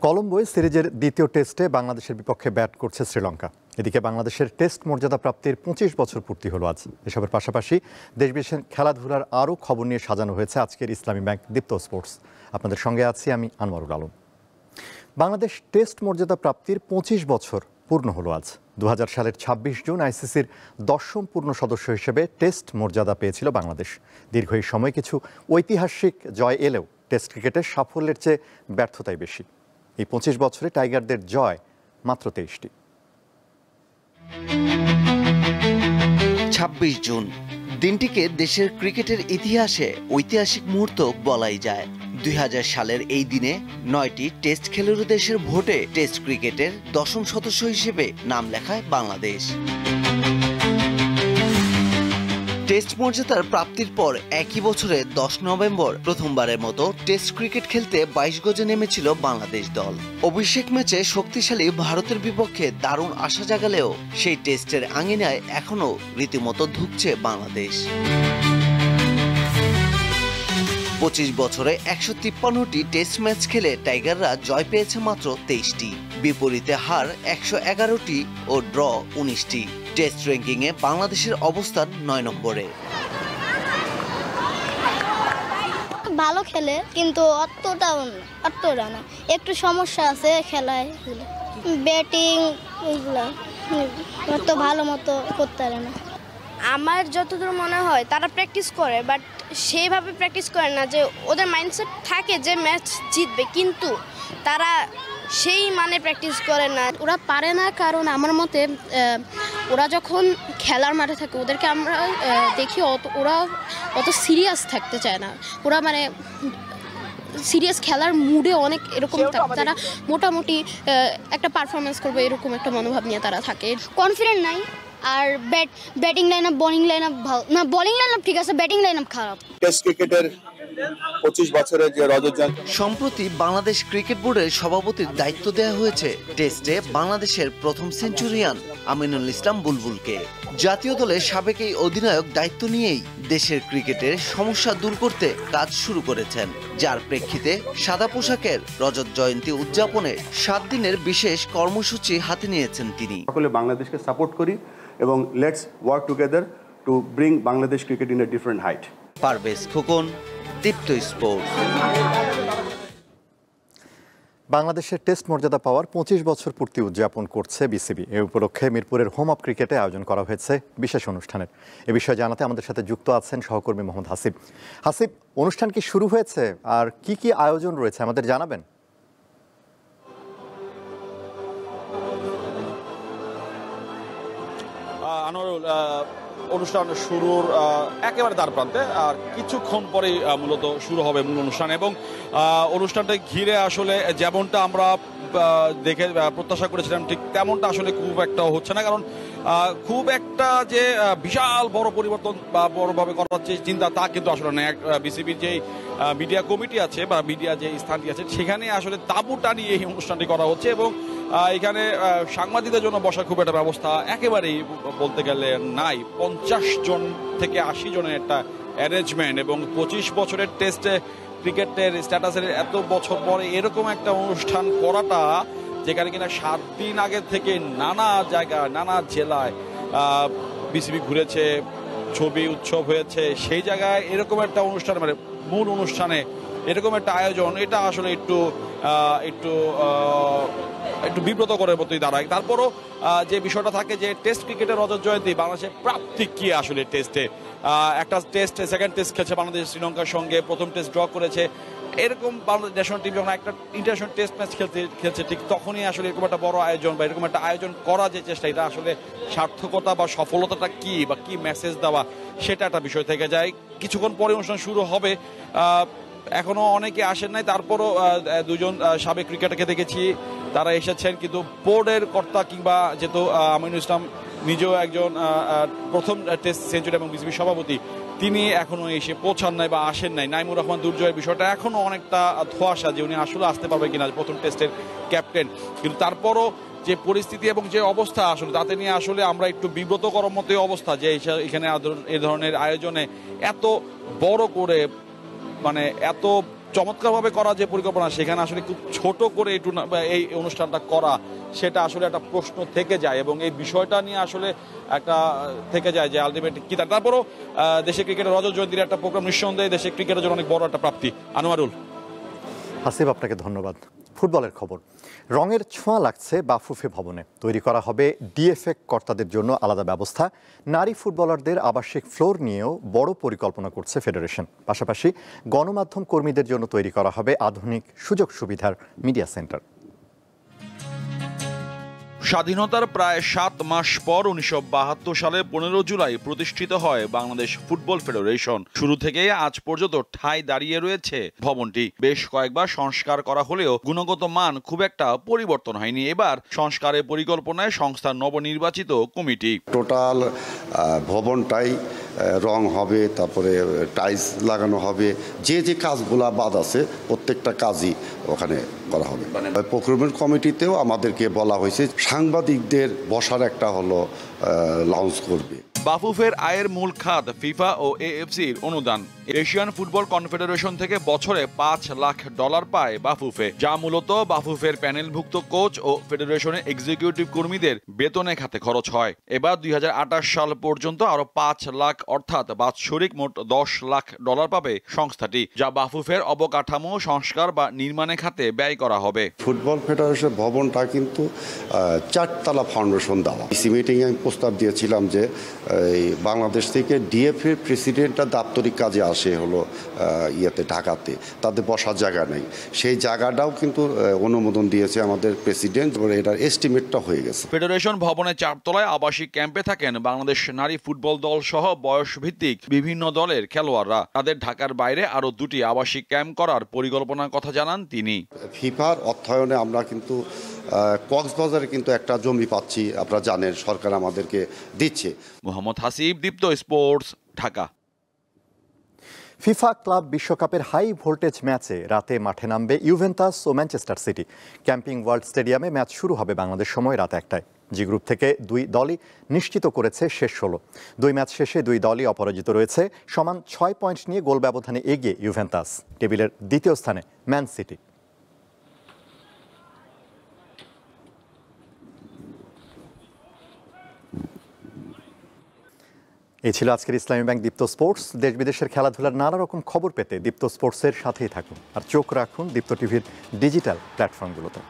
কলম্বোয় সিরিজের দ্বিতীয় টেস্টে বাংলাদেশের বিপক্ষে ব্যাট করছে শ্রীলঙ্কা। এদিকে বাংলাদেশের টেস্ট মর্যাদা প্রাপ্তির ২৫ বছর পূর্তি হলো আজ। এসবের পাশাপাশি দেশ বিদেশের খেলাধুলার আরও খবর নিয়ে সাজানো হয়েছে আজকের ইসলামী ব্যাংক দীপ্ত স্পোর্টস। আপনাদের সঙ্গে আছি আমি আনোয়ারুল আলম। বাংলাদেশ টেস্ট মর্যাদা প্রাপ্তির ২৫ বছর পূর্ণ হলো আজ। ২০০০ সালের ২৬ জুন আইসিসির ১০ম পূর্ণ সদস্য হিসেবে টেস্ট মর্যাদা পেয়েছিল বাংলাদেশ। দীর্ঘ এই সময় কিছু ঐতিহাসিক জয় এলেও টেস্ট ক্রিকেটের সাফল্যের চেয়ে ব্যর্থতাই বেশি। এই ২৫ বছরে টাইগারদের জয় মাত্র ২৩টি। ২৬ জুন দিনটিকে দেশের ক্রিকেটের ইতিহাসে ঐতিহাসিক মুহূর্ত বলাই যায়। ২০০০ সালের এই দিনে ৯টি টেস্ট খেলুড়ে দেশের ভোটে টেস্ট ক্রিকেটের ১০ম সদস্য হিসেবে নাম লেখায় বাংলাদেশ। টেস্ট মর্যাদার প্রাপ্তির পর একই বছরে ১০ নভেম্বর প্রথমবারের মতো টেস্ট ক্রিকেট খেলতে ২২ গজে নেমেছিল বাংলাদেশ দল। অভিষেক ম্যাচে শক্তিশালী ভারতের বিপক্ষে দারুণ আশা জাগালেও সেই টেস্টের আঙিনায় এখনও রীতিমতো ধুঁকছে বাংলাদেশ। ২৫ বছরে ১৫৩টি টেস্ট ম্যাচ খেলে টাইগাররা জয় পেয়েছে মাত্র ২৩টি, বিপরীতে হার ১১১টি ও ড্র ১৯টি। টেস্ট র্যাঙ্কিংয়ে বাংলাদেশের অবস্থান ৯ নম্বরে। ভালো খেলে কিন্তু অতটা না, একটু সমস্যা আছে খেলায়। ব্যাটিং এগুলো অত ভালো মতো করতে পারে না। আমার যতদূর মনে হয় তারা প্র্যাকটিস করে, বাট সেইভাবে প্র্যাকটিস করে না যে ওদের মাইন্ডসেট থাকে যে ম্যাচ জিতবে, কিন্তু তারা সেই মানে প্র্যাকটিস করে না। ওরা পারে না কারণ আমার মতে ওরা যখন খেলার মাঠে থাকে ওদেরকে আমরা দেখি ওরা অত সিরিয়াস থাকতে চায় না। ওরা মানে সিরিয়াস খেলার মুডে অনেক এরকম তারা মোটামুটি একটা পারফরমেন্স করবে এরকম একটা মনোভাব নিয়ে তারা থাকে। কনফিডেন্ট নাই। আর batting line up, bowling line up ভালো না। বোলিং লাইন আপ ঠিক আছে, ব্যাটিং লাইন আপ খারাপ। টেস্ট ক্রিকেটের ২৫ বছরের যে রজত জয়ন্তী, সম্প্রতি বাংলাদেশ ক্রিকেট বোর্ডের সভাপতির দায়িত্ব দেওয়া হয়েছে টেস্টে বাংলাদেশের প্রথম সেঞ্চুরিয়ান আমিনুল ইসলাম বুলবুলকে। জাতীয় দলের সাবেক এই অধিনায়ক দায়িত্ব নিয়েই দেশের ক্রিকেটের সমস্যা দূর করতে কাজ শুরু করেছেন, যার প্রেক্ষিতে সাদা পোশাকের রজত জয়ন্তী উদযাপনে ৭ দিনের বিশেষ কর্মসূচি হাতে নিয়েছেন তিনি। সকলে বাংলাদেশকে সাপোর্ট করি এবং let's work together to bring Bangladesh cricket in a different height. Parvez Khokon, Deepto sports. বাংলাদেশের টেস্ট মর্যাদা পাওয়ার ২৫ বছর পূর্তি উদযাপন করছে বিসিবি। এ উপলক্ষে মিরপুরের হোম অফ ক্রিকেটে আয়োজন করা হয়েছে বিশেষ অনুষ্ঠানের। এ বিষয়ে জানাতে আমাদের সাথে যুক্ত আছেন সহকর্মী মোহাম্মদ হাসিব। হাসিব, অনুষ্ঠান কি শুরু হয়েছে আর কি কি আয়োজন রয়েছে আমাদের জানাবেন? অনুষ্ঠান শুরুর একেবারে দ্বার প্রান্তে, আর কিছুক্ষণ পরেই মূলত শুরু হবে মূল অনুষ্ঠান। এবং অনুষ্ঠানটা ঘিরে আসলে যেমনটা আমরা দেখে প্রত্যাশা করেছিলাম ঠিক তেমনটা আসলে খুব একটা হচ্ছে না, কারণ খুব একটা যে বিশাল বড় পরিবর্তন বা বড়ভাবে করার যে চিন্তা তা কিন্তু আসলে নেই। বিসিবির যে মিডিয়া কমিটি আছে বা মিডিয়া যে স্থানটি আছে সেখানে আসলে তাঁবু টানিয়ে এই অনুষ্ঠানটি করা হচ্ছে এবং এখানে সাংবাদিকদের জন্য বসার খুব একটা ব্যবস্থা একেবারেই বলতে গেলে নাই। ৫০ জন থেকে ৮০ জনের একটা অ্যারেঞ্জমেন্ট এবং ২৫ বছরের টেস্টে ক্রিকেটের স্ট্যাটাসের এত বছর পরে এরকম একটা অনুষ্ঠান করাটা, যেখানে কিনা ৭ দিন আগে থেকে নানা জায়গায় নানা জেলায় বিসিবি ঘুরেছে, ছবি উৎসব হয়েছে, সেই জায়গায় এরকম একটা অনুষ্ঠান মানে মূল অনুষ্ঠানে এরকম একটা আয়োজন, এটা আসলে একটু বিব্রত করার মতোই দাঁড়ায়। তারপরও যে বিষয়টা থাকে যে টেস্ট ক্রিকেটের রজত জয়ন্তী বাংলাদেশের প্রাপ্তি কি আসলে টেস্টে একটা টেস্ট সেকেন্ড টেস্ট খেলছে বাংলাদেশ শ্রীলঙ্কার সঙ্গে, প্রথম টেস্ট ড্র করেছে। এরকম বাংলাদেশ ন্যাশনাল টিম যখন একটা ইন্টারন্যাশনাল টেস্ট ম্যাচ খেলছে ঠিক তখনই আসলে এরকম একটা বড় আয়োজন বা এরকম একটা আয়োজন করা যে চেষ্টা, এটা আসলে সার্থকতা বা সফলতাটা কি বা কি মেসেজ দেওয়া সেটা একটা বিষয় থেকে যায়। কিছুক্ষণ পরে অনুষ্ঠান শুরু হবে, এখনো অনেকে আসেন নাই, তারপরও দুজন সাবেক ক্রিকেটারকে দেখেছি তারা এসেছেন, কিন্তু বোর্ডের কর্তা কিংবা যেহেতু আমিনুল ইসলাম নিজেও একজন প্রথম টেস্ট সেঞ্চুরি এবং বিসিবি সভাপতি, তিনি এখনো এসে পৌঁছান নাই বা আসেন নাই। নাইমুর রহমান দুর্জয়ের বিষয়টা এখনো অনেকটা ধোঁয়াশা যে উনি আসলে আসতে পারবে কিনা, প্রথম টেস্টের ক্যাপ্টেন। কিন্তু তারপরও যে পরিস্থিতি এবং যে অবস্থা আসলে তাতে নিয়ে আসলে আমরা একটু বিব্রতকর মতোই অবস্থা যে এখানে এ ধরনের আয়োজনে এত বড় করে মানে এত চমৎকারভাবে করা যে পরিকল্পনা, সেখানে আসলে খুব ছোট করে এই অনুষ্ঠানটা করা, সেটা আসলে একটা প্রশ্ন থেকে যায় এবং এই বিষয়টা নিয়ে আসলে একটা থেকে যায় যে আলটিমেট কি। তারপরও দেশের ক্রিকেটের রজত জয়ন্তীর একটা প্রোগ্রাম নিঃসন্দেহে দেশের ক্রিকেটের জন্য অনেক বড় একটা প্রাপ্তি। আনোয়ারুল। আসিফ, আপনাকে ধন্যবাদ। ফুটবলের খবর। রঙের ছোঁয়া লাগছে বাফুফে ভবনে। তৈরি করা হবে ডিএফএ কর্তাদের জন্য আলাদা ব্যবস্থা। নারী ফুটবলারদের আবাসিক ফ্লোর নিয়েও বড় পরিকল্পনা করছে ফেডারেশন। পাশাপাশি গণমাধ্যম কর্মীদের জন্য তৈরি করা হবে আধুনিক সুযোগ সুবিধার মিডিয়া সেন্টার। স্বাধীনতার প্রায় 7 মাস পর 1972 সালে 15 জুলাই প্রতিষ্ঠিত হয় বাংলাদেশ ফুটবল ফেডারেশন। শুরু থেকেই আজ পর্যন্ত ঠাঁই দাঁড়িয়ে রয়েছে ভবনটি। বেশ কয়েকবার সংস্কার করা হলেও গুণগত মান খুব একটা পরিবর্তন হয়নি। এবার সংস্কারের পরিকল্পনায় সংস্থার নবনির্বাচিত কমিটি। টোটাল ভবনটাই রং হবে, তারপরে টাইলস লাগানো হবে, যে যে কাজগুলা বাদ আছে প্রত্যেকটা কাজই ওখানে করা হবে। প্রকিউরমেন্ট কমিটিতেও আমাদেরকে বলা হয়েছে সাংবাদিকদের বসার একটা হলো লঞ্চ করবে। বাফুফের আয়ের মূল খাত ফিফা ও এএফসির অনুদান। এশিয়ান ফুটবল কনফেডারেশন থেকে বছরে $5 লাখ পায় বাফুফে, যা মূলত বাফুফের প্যানেলভুক্ত কোচ ও ফেডারেশনের এক্সিকিউটিভ কর্মীদের বেতনে খাতে খরচ হয়। এবার 2028 সাল পর্যন্ত আরো 5 লাখ অর্থাৎ বাৎসরিক মোট $10 লাখ পাবে সংস্থাটি, যা বাফুফের অবকাঠামো সংস্কার বা নির্মাণে খাতে ব্যয় করা হবে। ফুটবল ফেডারেশন ভবনটা কিন্তু 4তলা ফাউন্ডেশন দেওয়া। ইসি মিটিংয়ে আমি প্রস্তাব দিয়েছিলাম যে বাংলাদেশ থেকে ডিএফএ প্রেসিডেন্টরা দাপ্তরিক কাজে আসে হলো ঢাকাতে, তাদের বসার জায়গা নেই। সেই জায়গাটাও কিন্তু অনুমোদন দিয়েছে আমাদের প্রেসিডেন্ট, এটার এস্টিমেটটা হয়ে গেছে। ফেডারেশন ভবনের 4 তলায় আবাসিক ক্যাম্পে থাকেন বাংলাদেশ নারী ফুটবল দল সহ বয়স ভিত্তিক বিভিন্ন দলের খেলোয়াড়রা। তাদের ঢাকার বাইরে আরো 2টি আবাসিক ক্যাম্প করার পরিকল্পনার কথা জানান তিনি। ফিফার অর্থায়নে আমরা কিন্তু কক্সবাজারে কিন্তু একটা জমি পাচ্ছি, আপনারা জানেন সরকার আমাদেরকে দিচ্ছে। মোহাম্মদ হাসিব, দীপ্ত স্পোর্টস, ঢাকা। ফিফা ক্লাব বিশ্বকাপের হাই ভোল্টেজ ম্যাচে রাতে মাঠে নামবে ইউভেন্টাস ও ম্যানচেস্টার সিটি। ক্যাম্পিং ওয়ার্ল্ড স্টেডিয়ামে ম্যাচ শুরু হবে বাংলাদেশ সময় রাত 1টায়। জি গ্রুপ থেকে 2 দলই নিশ্চিত করেছে শেষ 16। 2 ম্যাচ শেষে 2 দলই অপরাজিত রয়েছে। সমান 6 পয়েন্ট নিয়ে গোল ব্যবধানে এগিয়ে ইউভেন্টাস। টেবিলের দ্বিতীয় স্থানে ম্যান সিটি। এই ছিল আজকের ইসলামী ব্যাংক দীপ্ত স্পোর্টস। দেশ বিদেশের খেলাধুলার নানা রকম খবর পেতে দীপ্ত স্পোর্টসের সাথেই থাকুন আর চোখ রাখুন দীপ্ত টিভির ডিজিটাল প্ল্যাটফর্মগুলোতে।